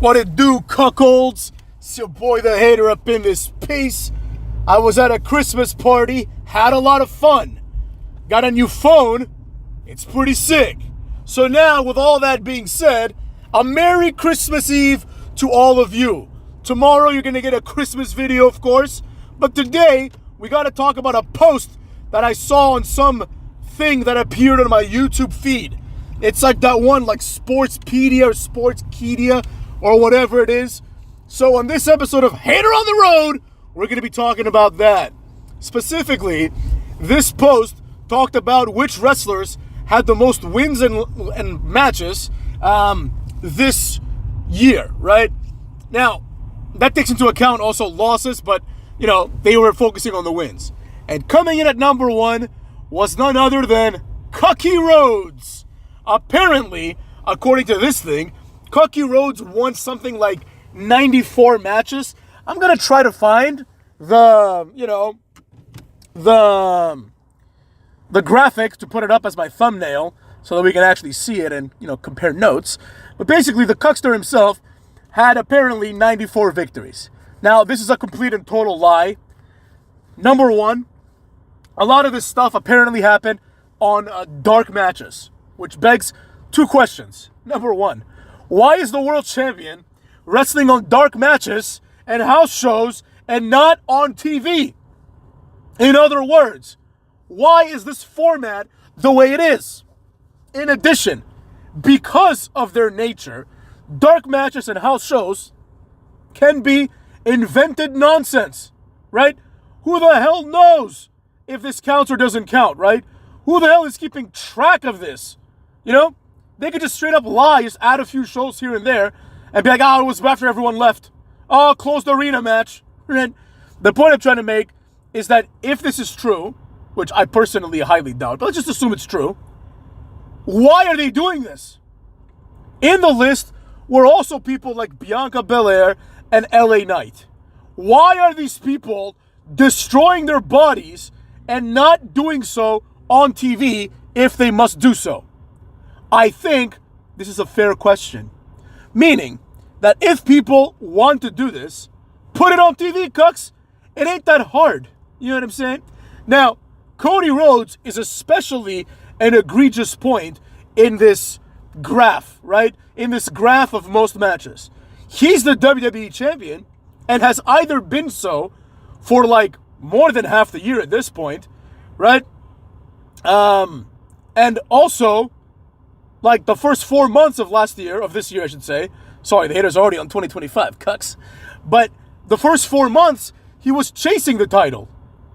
What it do, cuckolds? It's your boy the Hater up in this piece. I was at a Christmas party, had a lot of fun. Got a new phone, it's pretty sick. So now, with all that being said, a Merry Christmas Eve to all of you. Tomorrow you're gonna get a Christmas video, of course. But today, we gotta talk about a post that I saw on some thing that appeared on my YouTube feed. It's like that one, like Sportspedia or Sportskedia or whatever it is. So on this episode of Hater on the Road, we're going to be talking about that. Specifically, this post talked about which wrestlers had the most wins and matches this year, right? Now, that takes into account also losses, but, you know, they were focusing on the wins. And coming in at number one was none other than Cody Rhodes. Apparently, according to this thing, Cody Rhodes won something like 94 matches. I'm going to try to find the graphic to put it up as my thumbnail so that we can actually see it and, compare notes. But basically, the Cuckster himself had apparently 94 victories. Now, this is a complete and total lie. Number one, a lot of this stuff apparently happened on dark matches, which begs two questions. Number one, why is the world champion wrestling on dark matches and house shows and not on TV? In other words, why is this format the way it is? In addition, because of their nature, dark matches and house shows can be invented nonsense, right? Who the hell knows if this counts or doesn't count, right? Who the hell is keeping track of this? They could just straight up lie, just add a few shows here and there, and be like, it was after everyone left. Closed arena match. And the point I'm trying to make is that if this is true, which I personally highly doubt, but let's just assume it's true, why are they doing this? In the list were also people like Bianca Belair and LA Knight. Why are these people destroying their bodies and not doing so on TV if they must do so? I think this is a fair question. Meaning that if people want to do this, put it on TV, cucks. It ain't that hard. You know what I'm saying? Now, Cody Rhodes is especially an egregious point in this graph, right? In this graph of most matches. He's the WWE champion and has either been so for like more than half the year at this point, right? And also, like the first 4 months of this year, I should say. Sorry, the Hater's already on 2025, cucks. But the first 4 months, he was chasing the title.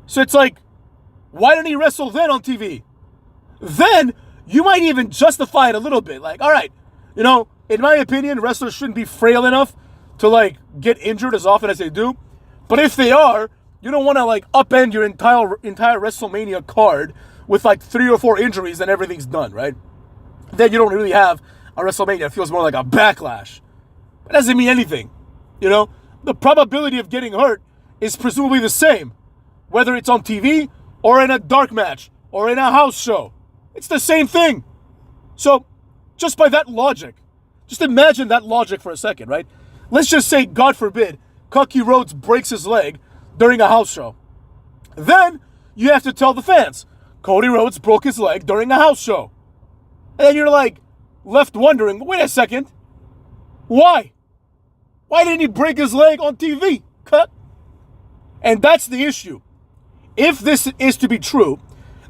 So it's like, why didn't he wrestle then on TV? Then, you might even justify it a little bit. Like, all right, in my opinion, wrestlers shouldn't be frail enough to, like, get injured as often as they do. But if they are, you don't want to, like, upend your entire WrestleMania card with, like, 3 or 4 injuries and everything's done, right? Then you don't really have a WrestleMania. It feels more like a backlash. It doesn't mean anything. The probability of getting hurt is presumably the same, whether it's on TV or in a dark match or in a house show. It's the same thing. So, just by that logic, just imagine that logic for a second, right? Let's just say, God forbid, Cody Rhodes breaks his leg during a house show. Then, you have to tell the fans, Cody Rhodes broke his leg during a house show. And then you're like, left wondering, wait a second, why? Why didn't he break his leg on TV? Cut. And that's the issue. If this is to be true,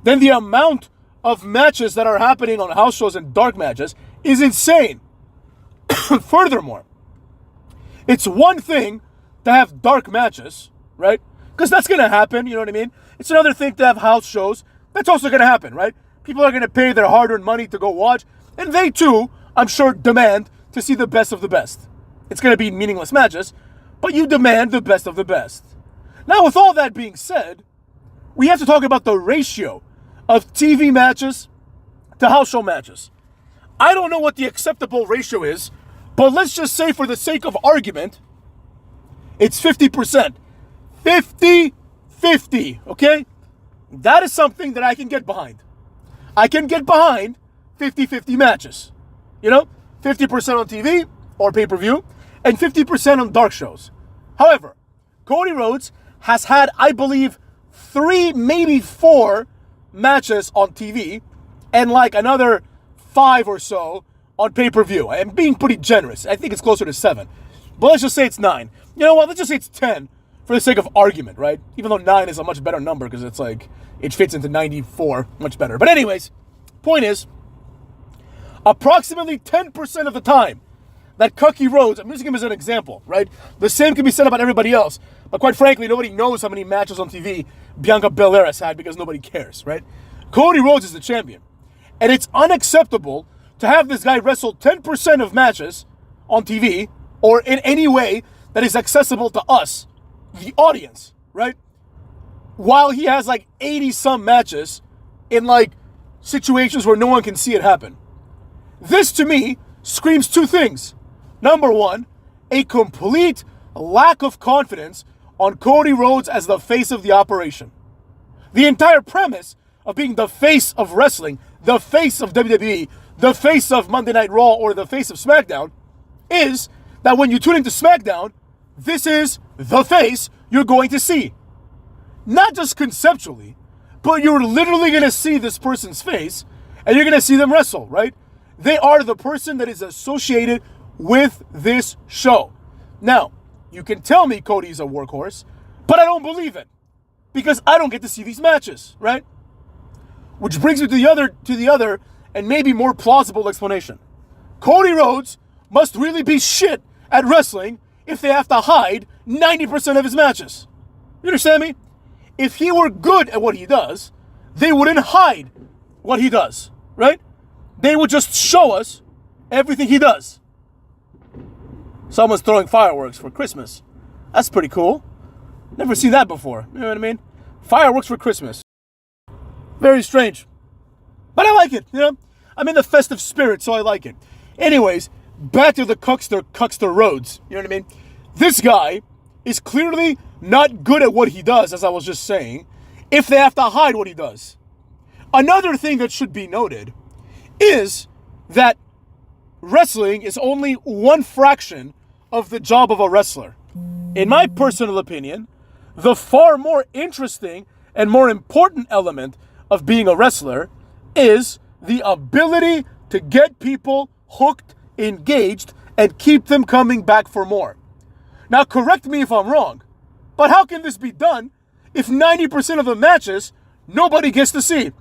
then the amount of matches that are happening on house shows and dark matches is insane. Furthermore, it's one thing to have dark matches, right? Because that's going to happen, you know what I mean? It's another thing to have house shows. That's also going to happen, right? People are going to pay their hard-earned money to go watch, and they too, I'm sure, demand to see the best of the best. It's going to be meaningless matches, but you demand the best of the best. Now, with all that being said, we have to talk about the ratio of TV matches to house show matches. I don't know what the acceptable ratio is, but let's just say for the sake of argument, it's 50%. 50-50, okay? That is something that I can get behind. I can get behind 50-50 matches. 50% on TV or pay-per-view, and 50% on dark shows. However, Cody Rhodes has had, I believe, 3, maybe 4 matches on TV, and like another 5 or so on pay-per-view. I'm being pretty generous. I think it's closer to 7. But let's just say it's 9. You know what? Let's just say it's 10 for the sake of argument, right? Even though 9 is a much better number because it's like, it fits into 94 much better. But anyways, point is, approximately 10% of the time that Cody Rhodes, I'm using him as an example, right? The same can be said about everybody else. But quite frankly, nobody knows how many matches on TV Bianca Belair has had because nobody cares, right? Cody Rhodes is the champion. And it's unacceptable to have this guy wrestle 10% of matches on TV or in any way that is accessible to us, the audience, right? While he has like 80-some matches in like situations where no one can see it happen. This to me screams 2 things. Number 1, a complete lack of confidence on Cody Rhodes as the face of the operation. The entire premise of being the face of wrestling, the face of WWE, the face of Monday Night Raw, or the face of SmackDown, is that when you tune into SmackDown, this is the face you're going to see. Not just conceptually, but you're literally going to see this person's face, and you're going to see them wrestle, right? They are the person that is associated with this show. Now, you can tell me Cody's a workhorse, but I don't believe it because I don't get to see these matches, right? Which brings me to the other and maybe more plausible explanation. Cody Rhodes must really be shit at wrestling if they have to hide 90% of his matches. You understand me? If he were good at what he does, they wouldn't hide what he does, right? They would just show us everything he does. Someone's throwing fireworks for Christmas. That's pretty cool. Never seen that before. You know what I mean? Fireworks for Christmas. Very strange. But I like it, you know? I'm in the festive spirit, so I like it. Anyways, back to the Cuckster Rhodes. You know what I mean? This guy is clearly not good at what he does, as I was just saying, if they have to hide what he does. Another thing that should be noted is that wrestling is only one fraction of the job of a wrestler. In my personal opinion, the far more interesting and more important element of being a wrestler is the ability to get people hooked, engaged, and keep them coming back for more. Now, correct me if I'm wrong, but how can this be done if 90% of the matches nobody gets to see?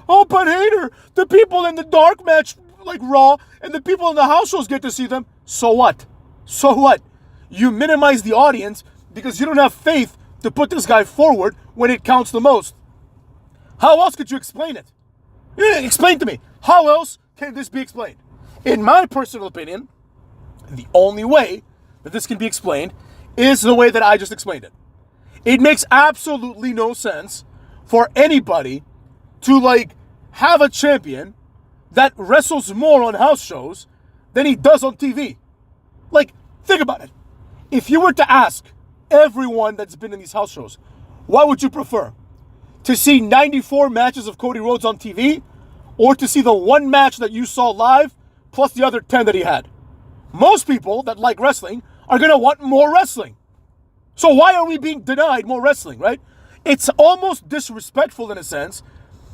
Oh, but Hater, the people in the dark match, like Raw, and the people in the house shows get to see them. So what? So what? You minimize the audience because you don't have faith to put this guy forward when it counts the most. How else could you explain it? Explain to me. How else can this be explained? In my personal opinion, the only way that this can be explained is the way that I just explained it. It makes absolutely no sense for anybody to like have a champion that wrestles more on house shows than he does on TV. Like, think about it. If you were to ask everyone that's been in these house shows, what would you prefer? To see 94 matches of Cody Rhodes on TV, or to see the one match that you saw live plus the other 10 that he had? Most people that like wrestling are going to want more wrestling. So why are we being denied more wrestling, right? It's almost disrespectful in a sense,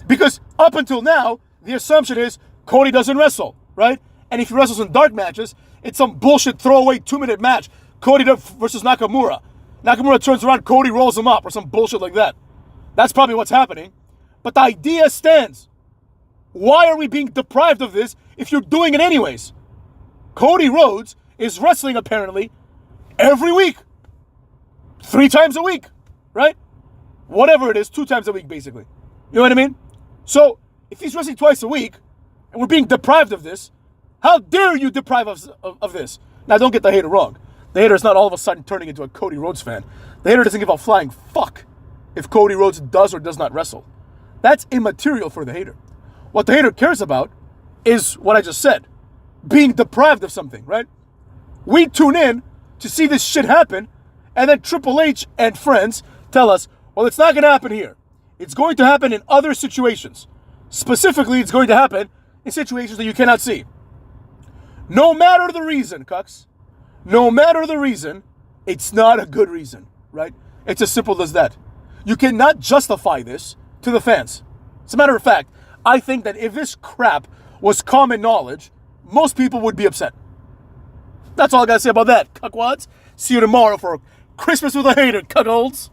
because up until now, the assumption is Cody doesn't wrestle, right? And if he wrestles in dark matches, it's some bullshit throwaway 2-minute match. Cody versus Nakamura. Nakamura turns around, Cody rolls him up, or some bullshit like that. That's probably what's happening. But the idea stands. Why are we being deprived of this if you're doing it anyways? Cody Rhodes is wrestling apparently every week. 3 times a week, right? Whatever it is, 2 times a week basically. You know what I mean? So, if he's wrestling twice a week, and we're being deprived of this, how dare you deprive us of this? Now, don't get the hater wrong. The hater is not all of a sudden turning into a Cody Rhodes fan. The hater doesn't give a flying fuck if Cody Rhodes does or does not wrestle. That's immaterial for the hater. What the hater cares about is what I just said. Being deprived of something, right? We tune in to see this shit happen, and then Triple H and friends tell us, well, it's not going to happen here. It's going to happen in other situations. Specifically, it's going to happen in situations that you cannot see. No matter the reason, cucks, No matter the reason, it's not a good reason, right? It's as simple as that. You cannot justify this to the fans. As a matter of fact, I think that if this crap was common knowledge, most people would be upset. That's all I gotta say about that, cuckwads. See you tomorrow for Christmas with a Hater, cuckolds.